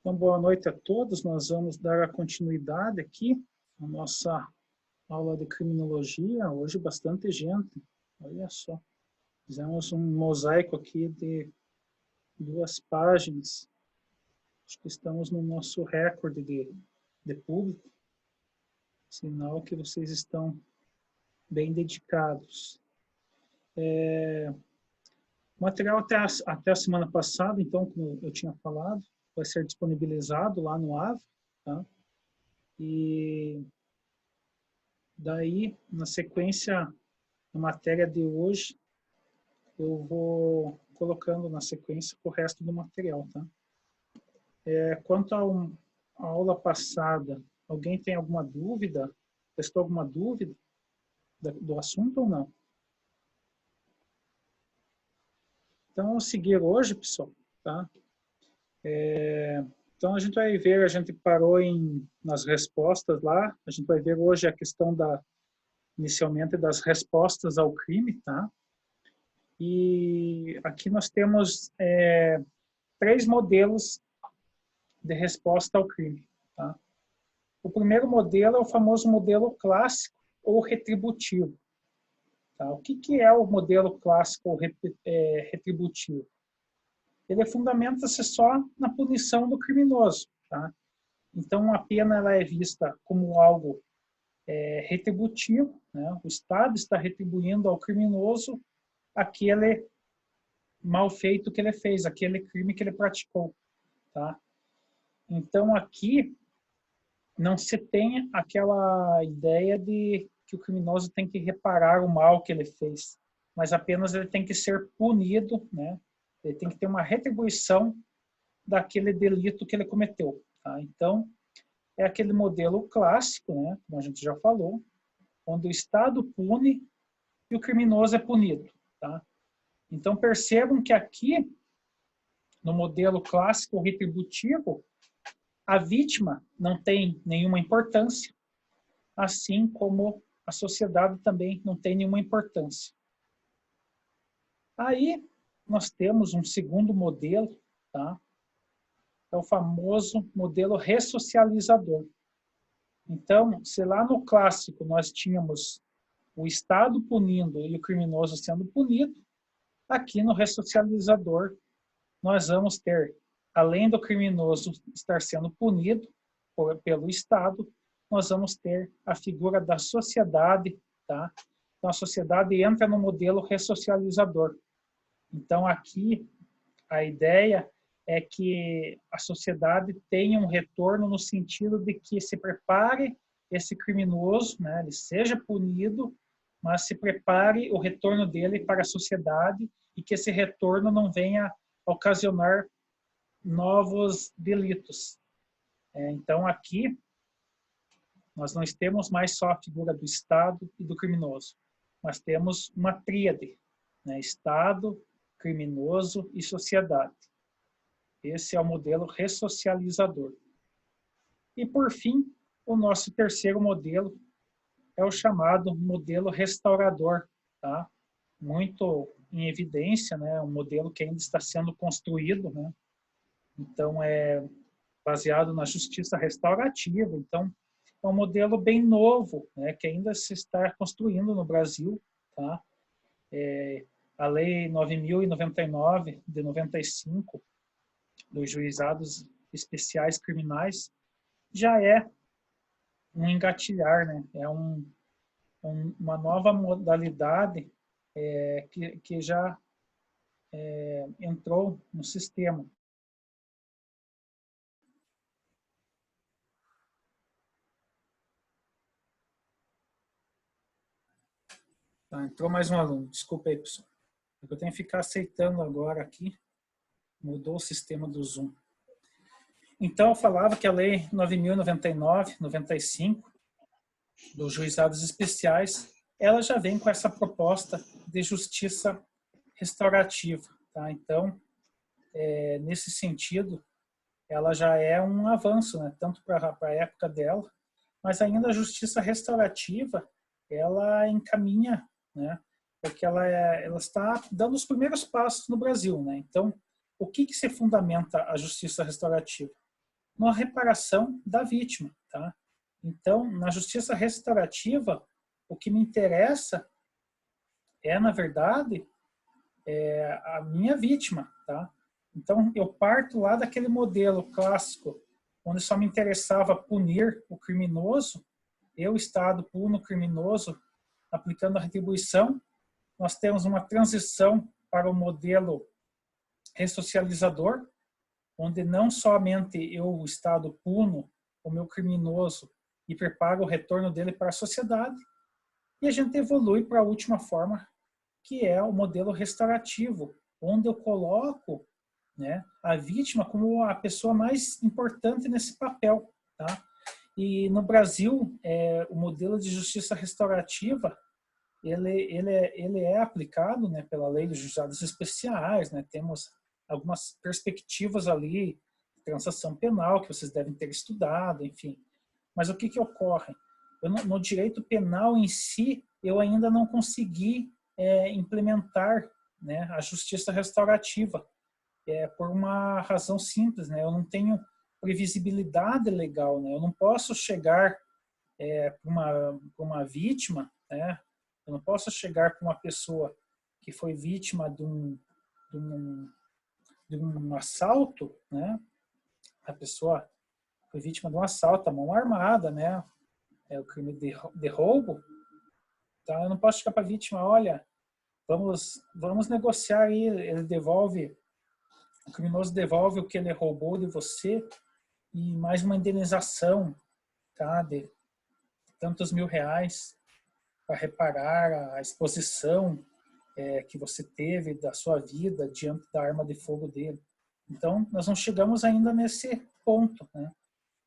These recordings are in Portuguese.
Então, boa noite a todos. Nós vamos dar a continuidade aqui à nossa aula de criminologia. Hoje, bastante gente. Olha só. Fizemos um mosaico aqui de 2 páginas. Acho que estamos no nosso recorde de público. Sinal que vocês estão bem dedicados. O material até a semana passada, então, como eu tinha falado, vai ser disponibilizado lá no AVE, tá? E daí, na sequência, a matéria de hoje, eu vou colocando na sequência o resto do material, tá? Quanto à aula passada, alguém tem alguma dúvida? Testou alguma dúvida do assunto ou não? Então, vamos seguir hoje, pessoal, tá? Então, a gente vai ver, a gente parou nas respostas lá, a gente vai ver hoje a questão inicialmente das respostas ao crime, tá? E aqui nós temos 3 modelos de resposta ao crime, tá? O primeiro modelo é o famoso modelo clássico ou retributivo. Tá? O que é o modelo clássico ou retributivo? Ele fundamenta-se só na punição do criminoso, tá? Então, a pena ela é vista como algo retributivo, né? O Estado está retribuindo ao criminoso aquele mal feito que ele fez, aquele crime que ele praticou, tá? Então, aqui não se tem aquela ideia de que o criminoso tem que reparar o mal que ele fez, mas apenas ele tem que ser punido, né? Ele tem que ter uma retribuição daquele delito que ele cometeu, tá? Então, é aquele modelo clássico, né? Como a gente já falou, onde o Estado pune e o criminoso é punido, tá? Então, percebam que aqui, no modelo clássico retributivo, a vítima não tem nenhuma importância, assim como a sociedade também não tem nenhuma importância. Aí, nós temos um segundo modelo, tá? É o famoso modelo ressocializador. Então, se lá no clássico nós tínhamos o Estado punindo e o criminoso sendo punido, aqui no ressocializador nós vamos ter, além do criminoso estar sendo punido pelo Estado, nós vamos ter a figura da sociedade, tá? Então, a sociedade entra no modelo ressocializador. Então, aqui, a ideia é que a sociedade tenha um retorno no sentido de que se prepare esse criminoso, né? Ele seja punido, mas se prepare o retorno dele para a sociedade e que esse retorno não venha ocasionar novos delitos. Então, aqui, nós não temos mais só a figura do Estado e do criminoso, mas temos uma tríade, né? Estado, criminoso e sociedade. Esse é o modelo ressocializador. E, por fim, o nosso terceiro modelo é o chamado modelo restaurador, tá? Muito em evidência, né? Um modelo que ainda está sendo construído, né? Então, é baseado na justiça restaurativa. Então, é um modelo bem novo, né? Que ainda se está construindo no Brasil, tá? A Lei 9.099, de 95, dos Juizados Especiais Criminais, já é um engatilhar, né? É uma nova modalidade que já entrou no sistema. Tá, entrou mais um aluno. Desculpa aí, pessoal. Eu tenho que ficar aceitando agora aqui. Mudou o sistema do Zoom. Então, eu falava que a Lei 9.099, 95, dos Juizados Especiais, ela já vem com essa proposta de justiça restaurativa, tá? Então, nesse sentido, ela já é um avanço, né? Tanto para a época dela, mas ainda a justiça restaurativa, ela encaminha, né? Porque ela está dando os primeiros passos no Brasil, né? Então, o que se fundamenta a justiça restaurativa? na reparação da vítima, tá? Então, na justiça restaurativa, o que me interessa é, na verdade, a minha vítima, tá? Então, eu parto lá daquele modelo clássico, onde só me interessava punir o criminoso, eu, Estado, puno o criminoso, aplicando a retribuição. Nós temos uma transição para o modelo ressocializador, onde não somente eu, o Estado, puno o meu criminoso e preparo o retorno dele para a sociedade, e a gente evolui para a última forma, que é o modelo restaurativo, onde eu coloco, né, a vítima como a pessoa mais importante nesse papel. Tá? E no Brasil, o modelo de justiça restaurativa, ele é aplicado, né, pela lei dos juizados especiais, né, temos algumas perspectivas ali, de transação penal, que vocês devem ter estudado, enfim. Mas o que ocorre? No direito penal em si, eu ainda não consegui implementar, né, a justiça restaurativa, por uma razão simples, né, eu não tenho previsibilidade legal, né, eu não posso chegar para uma vítima, né, eu não posso chegar para uma pessoa que foi vítima de um assalto, né, a pessoa foi vítima de um assalto à mão armada, né, o crime de roubo, tá? Eu não posso chegar para a vítima, olha, vamos negociar aí, o criminoso devolve o que ele roubou de você e mais uma indenização, tá, de tantos R$ 1.000 para reparar a exposição que você teve da sua vida diante da arma de fogo dele. Então, nós não chegamos ainda nesse ponto, né?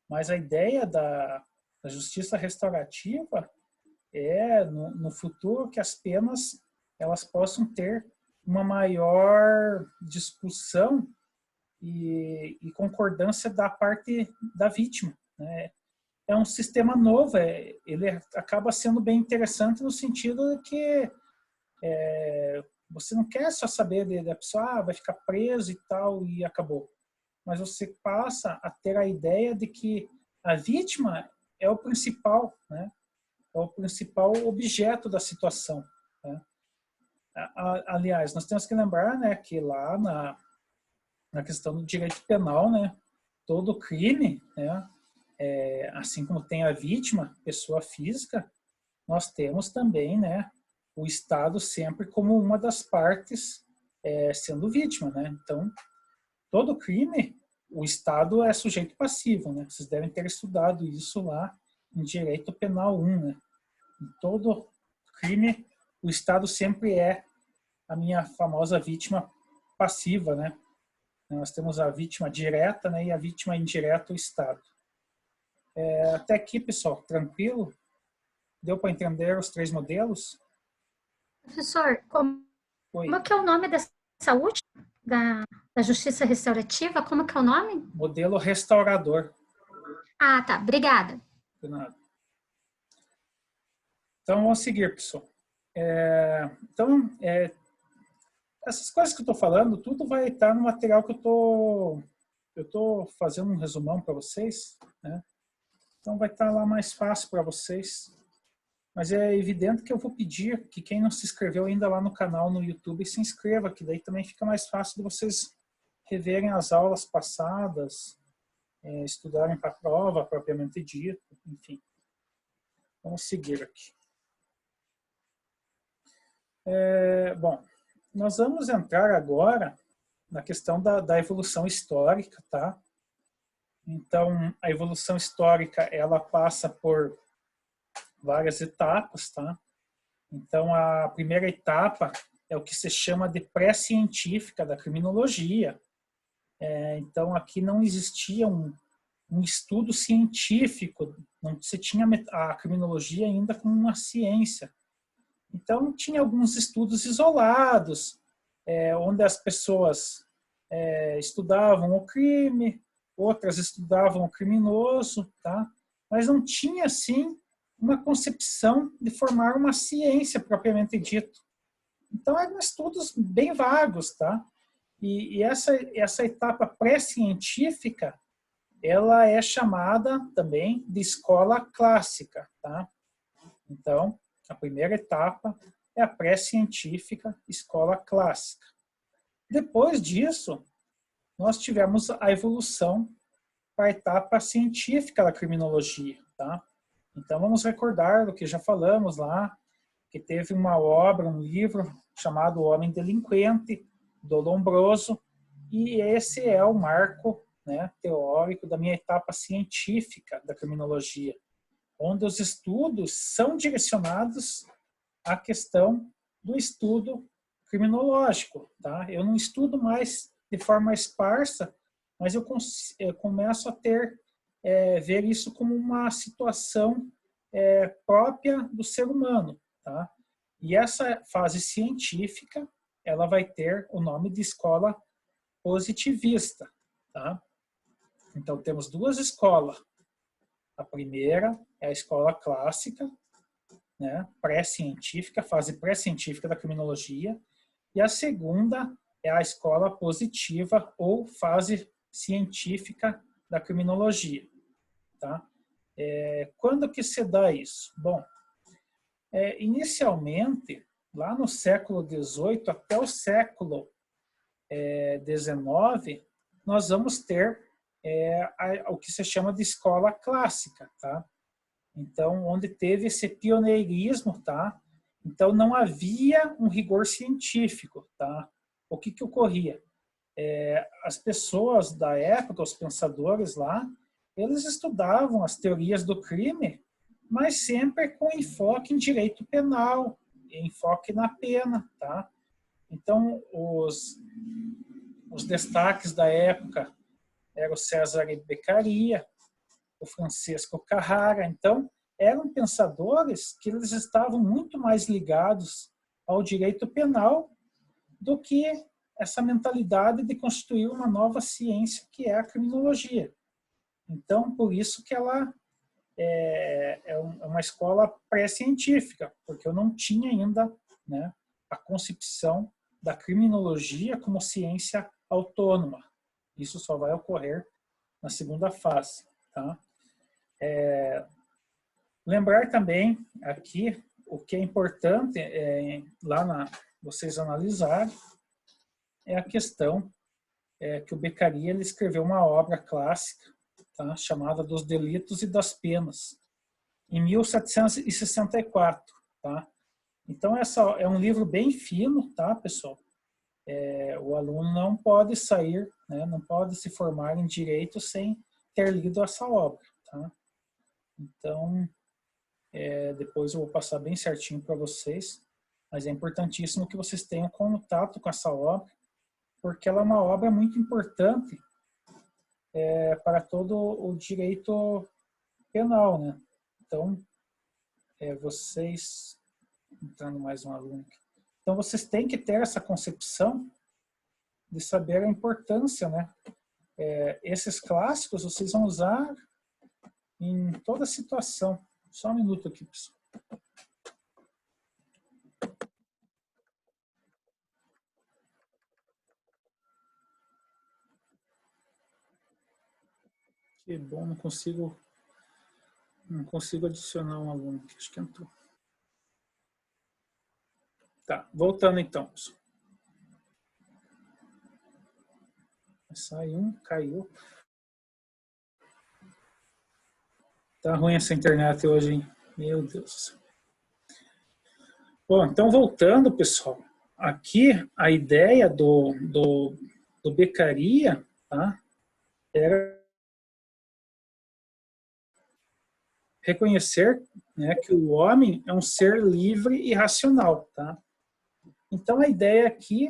Mas a ideia da justiça restaurativa é, no futuro, que as penas elas possam ter uma maior discussão e concordância da parte da vítima, né? É um sistema novo, ele acaba sendo bem interessante no sentido de que você não quer só saber da pessoa, vai ficar preso e tal, e acabou. Mas você passa a ter a ideia de que a vítima é o principal, né? É o principal objeto da situação, né? Aliás, nós temos que lembrar, né, que lá na questão do direito penal, né, todo crime, né, assim como tem a vítima, pessoa física, nós temos também, né, o Estado sempre como uma das partes sendo vítima, né? Então, todo crime, o Estado é sujeito passivo, né? Vocês devem ter estudado isso lá em Direito Penal 1, né? Em todo crime, o Estado sempre é a minha famosa vítima passiva, né? Nós temos a vítima direta, né, e a vítima indireta, o Estado. Até aqui, pessoal, tranquilo? Deu para entender os 3 modelos? Professor, como Oi. que é o nome dessa última, da justiça restaurativa? Como que é o nome? Modelo restaurador. Ah, tá. Obrigada. De nada. Então, vamos seguir, pessoal. Essas coisas que eu estou falando, tudo vai estar no material que eu estou fazendo um resumão para vocês, né? Então, vai estar lá mais fácil para vocês. Mas é evidente que eu vou pedir que quem não se inscreveu ainda lá no canal no YouTube se inscreva, que daí também fica mais fácil de vocês reverem as aulas passadas, estudarem para a prova propriamente dita, enfim. Vamos seguir aqui. Bom, nós vamos entrar agora na questão da evolução histórica, tá? Então, a evolução histórica, ela passa por várias etapas, tá? Então, a primeira etapa é o que se chama de pré-científica da criminologia. Então, aqui não existia um estudo científico, não se tinha a criminologia ainda como uma ciência. Então, tinha alguns estudos isolados, onde as pessoas estudavam o crime, outras estudavam o criminoso, tá? Mas não tinha, assim, uma concepção de formar uma ciência propriamente dito. Então, eram estudos bem vagos, tá? E essa etapa pré-científica ela é chamada também de escola clássica, tá? Então, a primeira etapa é a pré-científica, escola clássica. Depois disso, nós tivemos a evolução para a etapa científica da criminologia, tá? Então, vamos recordar do que já falamos lá, que teve uma obra, um livro chamado O Homem Delinquente, do Lombroso, e esse é o marco, né, teórico da minha etapa científica da criminologia, onde os estudos são direcionados à questão do estudo criminológico, tá? Eu não estudo mais de forma esparsa, mas eu começo a ver isso como uma situação própria do ser humano, tá? E essa fase científica, ela vai ter o nome de escola positivista, tá? Então, temos duas escolas. A primeira é a escola clássica, né, pré-científica, fase pré-científica da criminologia, e a segunda é a escola positiva ou fase científica da criminologia, tá? Quando que se dá isso? Bom, inicialmente, lá no século XVIII até o século XIX, nós vamos ter o que se chama de escola clássica, tá? Então, onde teve esse pioneirismo, tá? Então, não havia um rigor científico, tá? O que ocorria? As pessoas da época, os pensadores lá, eles estudavam as teorias do crime, mas sempre com enfoque em direito penal, enfoque na pena, tá? Então, os destaques da época eram o Cesare Beccaria, o Francisco Carrara. Então, eram pensadores que eles estavam muito mais ligados ao direito penal do que essa mentalidade de constituir uma nova ciência que é a criminologia. Então, por isso que ela é uma escola pré-científica, porque eu não tinha ainda, né, a concepção da criminologia como ciência autônoma. Isso só vai ocorrer na segunda fase, tá? Lembrar também aqui o que é importante vocês analisarem é a questão que o Beccaria ele escreveu uma obra clássica, tá, chamada Dos Delitos e das Penas, em 1764, tá? Então essa é um livro bem fino, tá, pessoal? O aluno não pode sair, né, não pode se formar em direito sem ter lido essa obra, tá? Então, depois eu vou passar bem certinho para vocês, mas é importantíssimo que vocês tenham contato com essa obra, porque ela é uma obra muito importante para todo o direito penal, né? Então, vocês, entrando mais um aluno aqui, então vocês têm que ter essa concepção de saber a importância, né? Esses clássicos vocês vão usar em toda situação. Só um minuto aqui, pessoal. Que bom, não consigo adicionar um aluno aqui, acho que entrou. Tá, voltando então, pessoal. Sai um, caiu. Tá ruim essa internet hoje, hein? Meu Deus. Bom, então voltando, pessoal. Aqui a ideia do Beccaria, tá, era reconhecer, né, que o homem é um ser livre e racional, tá? Então a ideia aqui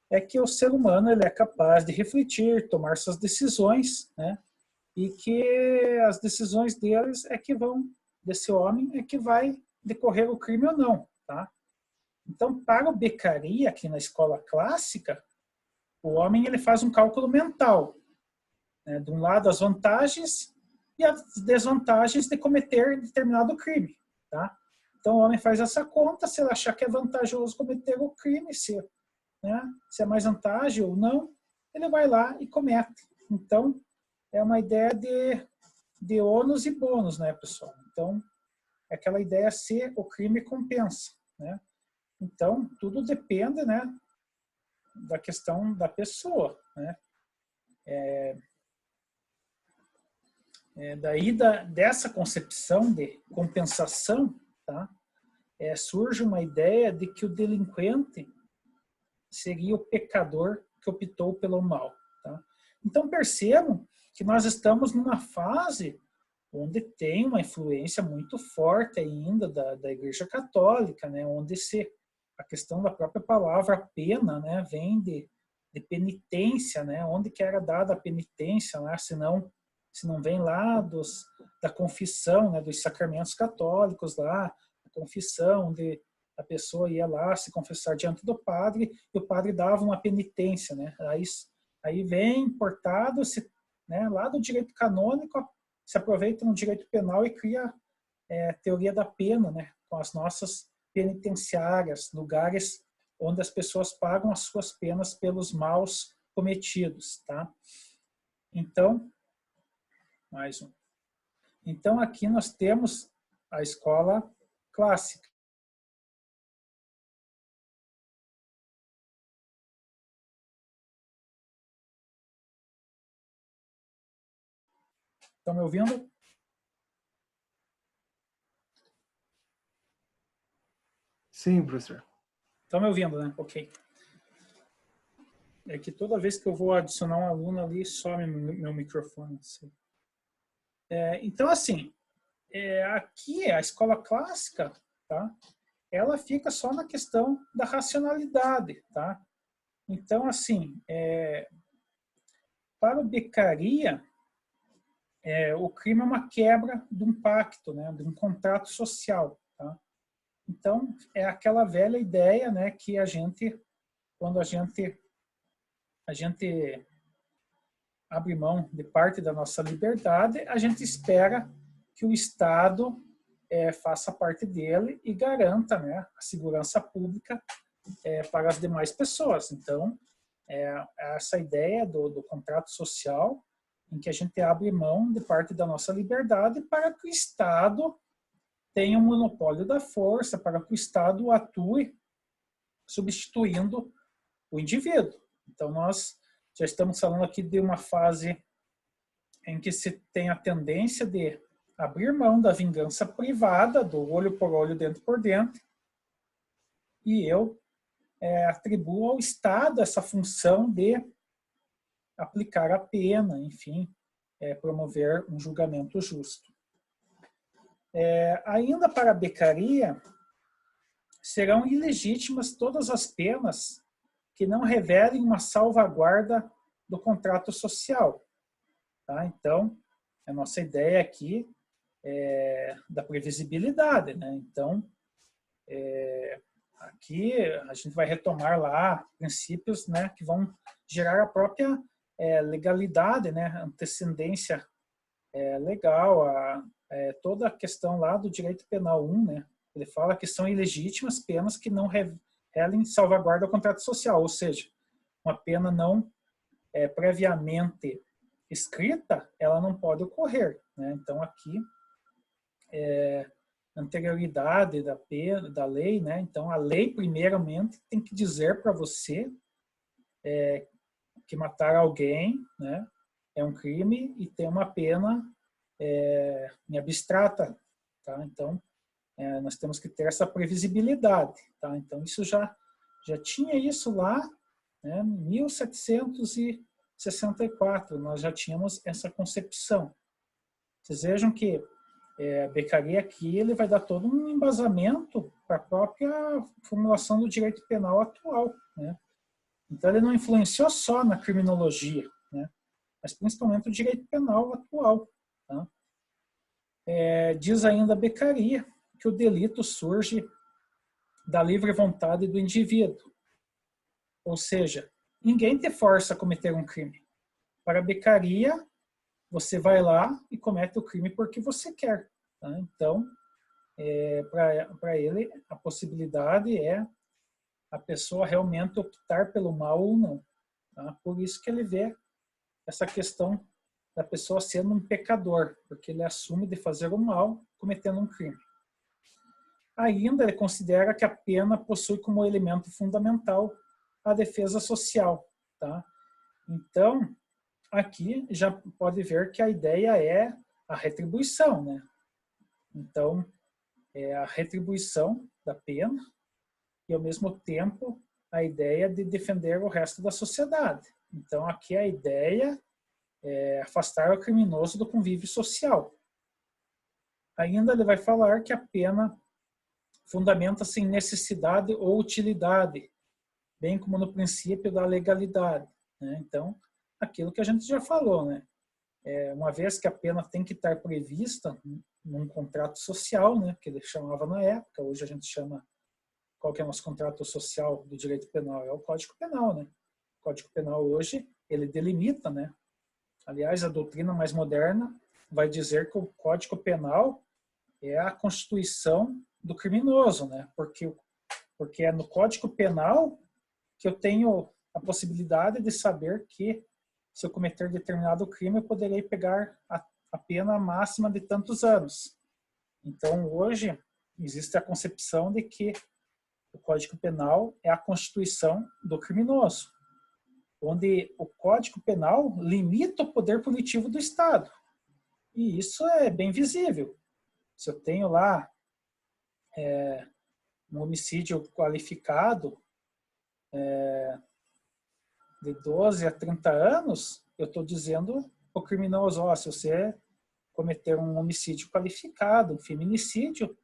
é que o ser humano ele é capaz de refletir, tomar suas decisões, né? E que as decisões desse homem é que vai decorrer o crime ou não, tá? Então, para o Beccaria, aqui na escola clássica, o homem ele faz um cálculo mental, né? De um lado as vantagens e as desvantagens de cometer determinado crime, tá? Então, o homem faz essa conta, se ele achar que é vantajoso cometer o crime, se é mais vantajoso ou não, ele vai lá e comete. Então, é uma ideia de ônus e bônus, né, pessoal? Então, é aquela ideia se o crime compensa, né? Então, tudo depende, né, da questão da pessoa, né? Daí, dessa concepção de compensação, tá? Surge uma ideia de que o delinquente seria o pecador que optou pelo mal, tá? Então, percebam que nós estamos numa fase onde tem uma influência muito forte ainda da Igreja Católica, né? Onde a questão da própria palavra pena, né, vem de penitência, né? Onde que era dada a penitência, né? Se não vem lá da confissão, né, dos sacramentos católicos lá, a confissão, onde a pessoa ia lá se confessar diante do padre e o padre dava uma penitência, né? Aí vem importado, né, lá do direito canônico, se aproveita no direito penal e cria a teoria da pena, né, com as nossas penitenciárias, lugares onde as pessoas pagam as suas penas pelos maus cometidos, tá? Então, mais um. Então, aqui nós temos a escola clássica. Estão me ouvindo? Sim, professor. Estão me ouvindo, né? Ok. É que toda vez que eu vou adicionar um aluno ali, some meu microfone. Assim. Então, assim, aqui a escola clássica, tá? Ela fica só na questão da racionalidade, tá? Então, assim, para o Beccaria, o crime é uma quebra de um pacto, né? De um contrato social, tá? Então, é aquela velha ideia, né, que quando a gente abre mão de parte da nossa liberdade, a gente espera que o Estado faça parte dele e garanta, né, a segurança pública para as demais pessoas. Então, essa ideia do contrato social, em que a gente abre mão de parte da nossa liberdade para que o Estado tenha um monopólio da força, para que o Estado atue substituindo o indivíduo. Então, nós já estamos falando aqui de uma fase em que se tem a tendência de abrir mão da vingança privada, do olho por olho, dente por dente, e eu atribuo ao Estado essa função de aplicar a pena, enfim, promover um julgamento justo. Ainda para a Beccaria, serão ilegítimas todas as penas que não revelem uma salvaguarda do contrato social. Tá? Então, a nossa ideia aqui é da previsibilidade. Né? Então, aqui a gente vai retomar lá princípios, né, que vão gerar a própria legalidade, né, antecedência legal, toda a questão lá do direito penal 1, né, ele fala que são ilegítimas penas que não revelem salvaguarda ao contrato social, ou seja, uma pena não previamente escrita, ela não pode ocorrer. Né? Então, aqui, anterioridade da lei, né? Então, a lei, primeiramente, tem que dizer para você que matar alguém, né, é um crime e tem uma pena em abstrata. Tá? Então, nós temos que ter essa previsibilidade. Tá? Então, isso já tinha isso lá, né, em 1764, nós já tínhamos essa concepção. Vocês vejam que Beccaria aqui ele vai dar todo um embasamento para a própria formulação do direito penal atual. Né? Então, ele não influenciou só na criminologia, né? Mas principalmente o direito penal atual. Tá? Diz ainda Beccaria que o delito surge da livre vontade do indivíduo. Ou seja, ninguém te força a cometer um crime. Para Beccaria, você vai lá e comete o crime porque você quer. Tá? Então, para ele, a possibilidade é a pessoa realmente optar pelo mal ou não. Tá? Por isso que ele vê essa questão da pessoa sendo um pecador, porque ele assume de fazer o mal cometendo um crime. Ainda ele considera que a pena possui como elemento fundamental a defesa social. Tá? Então, aqui já pode ver que a ideia é a retribuição. Né? Então, é a retribuição da pena e, ao mesmo tempo, a ideia de defender o resto da sociedade. Então, aqui a ideia é afastar o criminoso do convívio social. Ainda ele vai falar que a pena fundamenta-se em necessidade ou utilidade, bem como no princípio da legalidade. Né? Então, aquilo que a gente já falou, né? Uma vez que a pena tem que estar prevista num contrato social, né? Que ele chamava na época, hoje a gente chama, qual que é o nosso contrato social do direito penal? É o Código Penal, né? O Código Penal hoje, ele delimita, né? Aliás, a doutrina mais moderna vai dizer que o Código Penal é a constituição do criminoso, né? Porque é no Código Penal que eu tenho a possibilidade de saber que, se eu cometer determinado crime, eu poderei pegar a pena máxima de tantos anos. Então, hoje, existe a concepção de que o Código Penal é a constituição do criminoso, onde o Código Penal limita o poder punitivo do Estado. E isso é bem visível. Se eu tenho lá um homicídio qualificado de 12 a 30 anos, eu estou dizendo ao criminoso, se você cometer um homicídio qualificado, um feminicídio,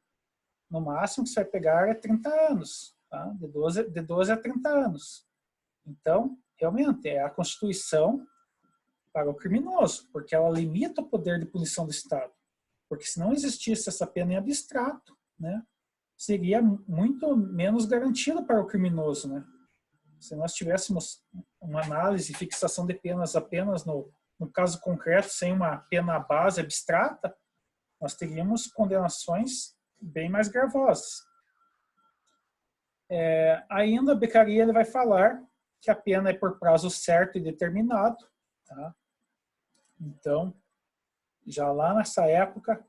no máximo que você vai pegar é 30 anos, tá? de 12 a 30 anos. Então, realmente, é a Constituição para o criminoso, porque ela limita o poder de punição do Estado. Porque se não existisse essa pena em abstrato, né, seria muito menos garantida para o criminoso. Né? Se nós tivéssemos uma análise e fixação de penas apenas no caso concreto, sem uma pena base abstrata, nós teríamos condenações bem mais gravosas. Ainda a Beccaria ele vai falar que a pena é por prazo certo e determinado. Tá? Então, já lá nessa época,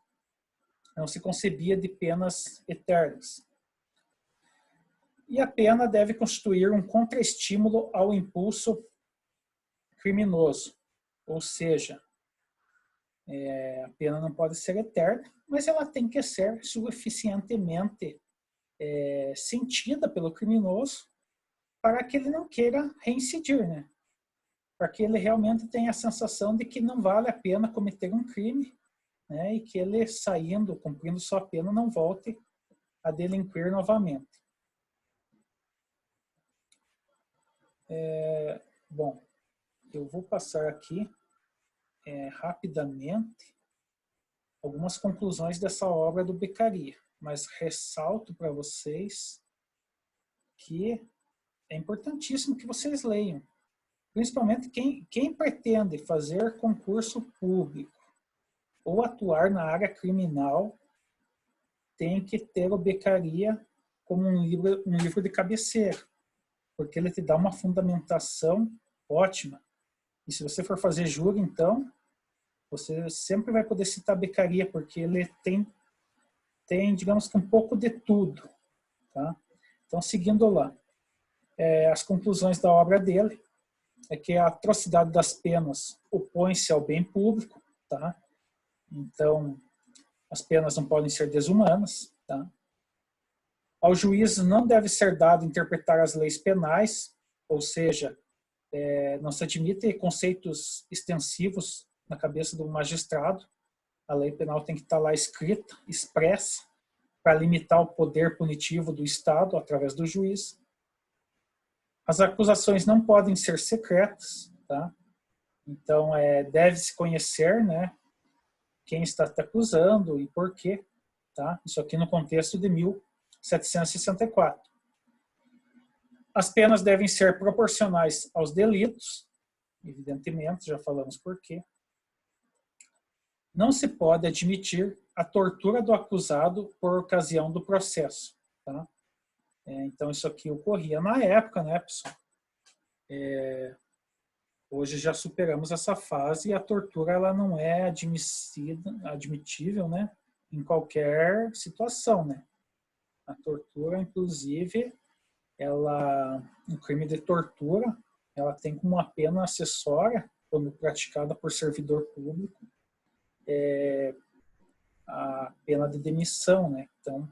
não se concebia de penas eternas. E a pena deve constituir um contraestímulo ao impulso criminoso. Ou seja, a pena não pode ser eterna, mas ela tem que ser suficientemente sentida pelo criminoso para que ele não queira reincidir, né? Para que ele realmente tenha a sensação de que não vale a pena cometer um crime, né? E que ele, saindo, cumprindo sua pena, não volte a delinquir novamente. Bom, eu vou passar aqui rapidamente algumas conclusões dessa obra do Beccaria, mas ressalto para vocês que é importantíssimo que vocês leiam, principalmente quem pretende fazer concurso público ou atuar na área criminal tem que ter o Beccaria como um livro de cabeceira, porque ele te dá uma fundamentação ótima. E se você for fazer júri, então, você sempre vai poder citar Beccaria, porque ele tem, digamos que um pouco de tudo. Tá? Então, seguindo lá. As conclusões da obra dele é que a atrocidade das penas opõe-se ao bem público. Tá? Então, as penas não podem ser desumanas. Tá? Ao juiz não deve ser dado interpretar as leis penais, ou seja, não se admite conceitos extensivos na cabeça do magistrado. A lei penal tem que estar lá escrita, expressa, para limitar o poder punitivo do Estado através do juiz. As acusações não podem ser secretas, tá? Então, deve-se conhecer, né, quem está te acusando e por quê. Tá? Isso aqui no contexto de 1764. As penas devem ser proporcionais aos delitos, evidentemente, já falamos por quê. Não se pode admitir a tortura do acusado por ocasião do processo. Tá? Então, isso aqui ocorria na época, né, pessoal? Hoje já superamos essa fase e a tortura ela não é admitível, né, em qualquer situação, né? A tortura, inclusive, um crime de tortura, ela tem como uma pena acessória, quando praticada por servidor público, a pena de demissão, né? Então,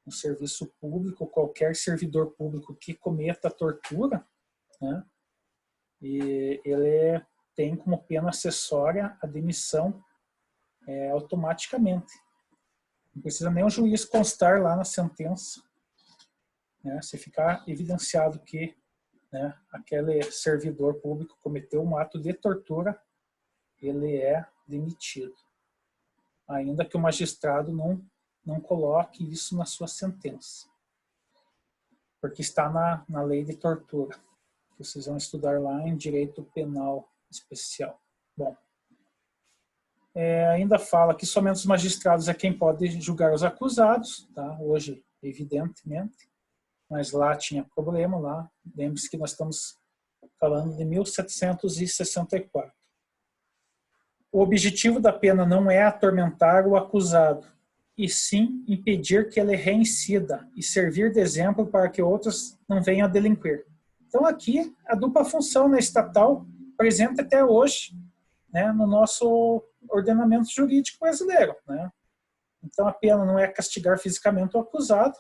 no serviço público, qualquer servidor público que cometa tortura, né, e ele tem como pena acessória a demissão automaticamente. Não precisa nem o juiz constar lá na sentença, né, se ficar evidenciado que, né, aquele servidor público cometeu um ato de tortura, ele é demitido. Ainda que o magistrado não coloque isso na sua sentença. Porque está na lei de tortura. Vocês vão estudar lá em Direito Penal Especial. Bom, ainda fala que somente os magistrados é quem pode julgar os acusados, tá? Hoje, evidentemente, mas lá tinha problema, lá. Lembre-se que nós estamos falando de 1764. O objetivo da pena não é atormentar o acusado, e sim impedir que ele reincida e servir de exemplo para que outros não venham a delinquir. Então aqui a dupla função na estatal presente até hoje, né, no nosso ordenamento jurídico brasileiro, né? Então a pena não é castigar fisicamente o acusado,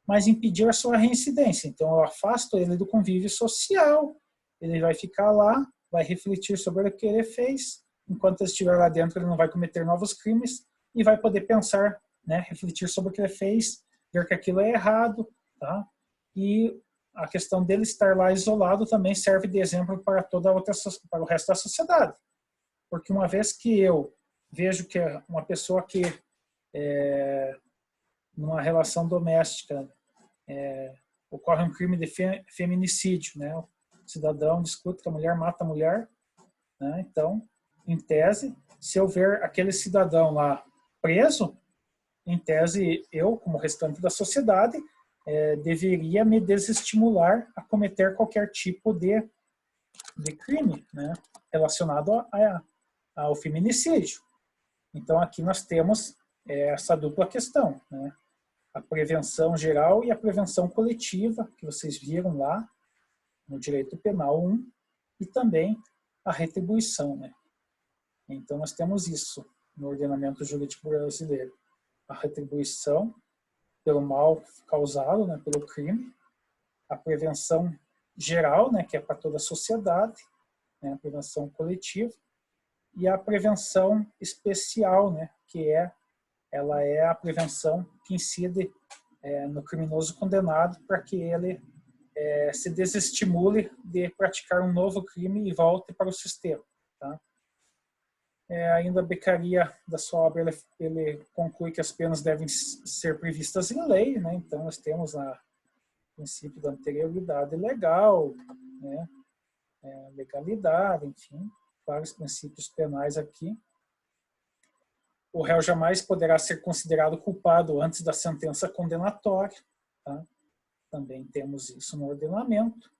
mas impedir a sua reincidência. Então eu afasto ele do convívio social, ele vai ficar lá, vai refletir sobre o que ele fez. Enquanto ele estiver lá dentro, ele não vai cometer novos crimes e vai poder pensar, né, refletir sobre o que ele fez, ver que aquilo é errado, tá? E a questão dele estar lá isolado também serve de exemplo para para o resto da sociedade. Porque uma vez que eu vejo que uma pessoa que numa relação doméstica ocorre um crime de feminicídio, né? O cidadão discute que a mulher mata a mulher, né? Então, em tese, se eu ver aquele cidadão lá preso, em tese, eu, como restante da sociedade, deveria me desestimular a cometer qualquer tipo de crime, né, relacionado ao feminicídio. Então, aqui nós temos essa dupla questão, né? A prevenção geral e a prevenção coletiva, que vocês viram lá no Direito Penal 1, e também a retribuição, né? Então, nós temos isso no ordenamento jurídico brasileiro. A retribuição pelo mal causado, né, pelo crime. A prevenção geral, né, que é para toda a sociedade, né, a prevenção coletiva. E a prevenção especial, né, ela é a prevenção que incide no criminoso condenado para que ele se desestimule de praticar um novo crime e volte para o sistema, tá? Ainda a Beccaria, da sua obra, ele conclui que as penas devem ser previstas em lei, né? Então nós temos o princípio da anterioridade legal, né? Legalidade, enfim, vários princípios penais aqui. O réu jamais poderá ser considerado culpado antes da sentença condenatória, tá? Também temos isso no ordenamento.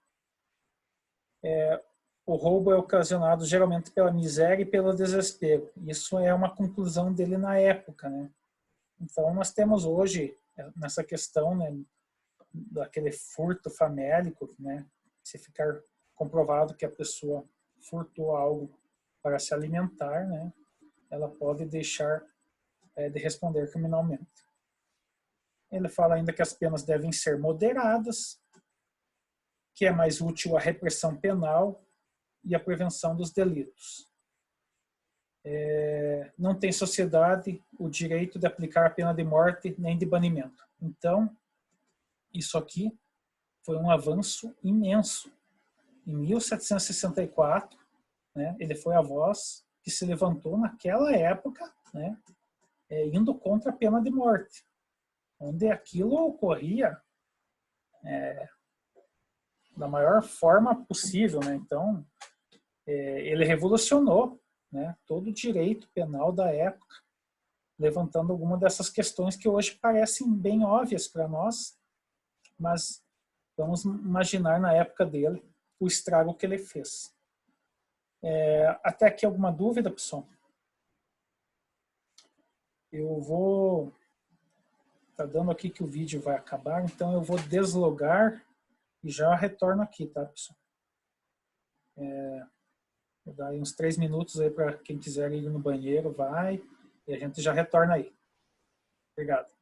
O roubo é ocasionado geralmente pela miséria e pelo desespero. Isso é uma conclusão dele na época, né? Então nós temos hoje, nessa questão, né, daquele furto famélico, né? Se ficar comprovado que a pessoa furtou algo para se alimentar, né, ela pode deixar de responder criminalmente. Ele fala ainda que as penas devem ser moderadas, que é mais útil a repressão penal e a prevenção dos delitos. Não tem sociedade o direito de aplicar a pena de morte nem de banimento. Então, isso aqui foi um avanço imenso. Em 1764, né, ele foi a voz que se levantou naquela época, né, indo contra a pena de morte, onde aquilo ocorria da maior forma possível, né? Então, ele revolucionou, né, todo o direito penal da época, levantando alguma dessas questões que hoje parecem bem óbvias para nós, mas vamos imaginar na época dele o estrago que ele fez. Até aqui alguma dúvida, pessoal? Eu vou... Tá dando aqui que o vídeo vai acabar, então eu vou deslogar e já retorno aqui, tá, pessoal? Vou dar aí uns 3 minutos aí para quem quiser ir no banheiro, vai, e a gente já retorna aí. Obrigado.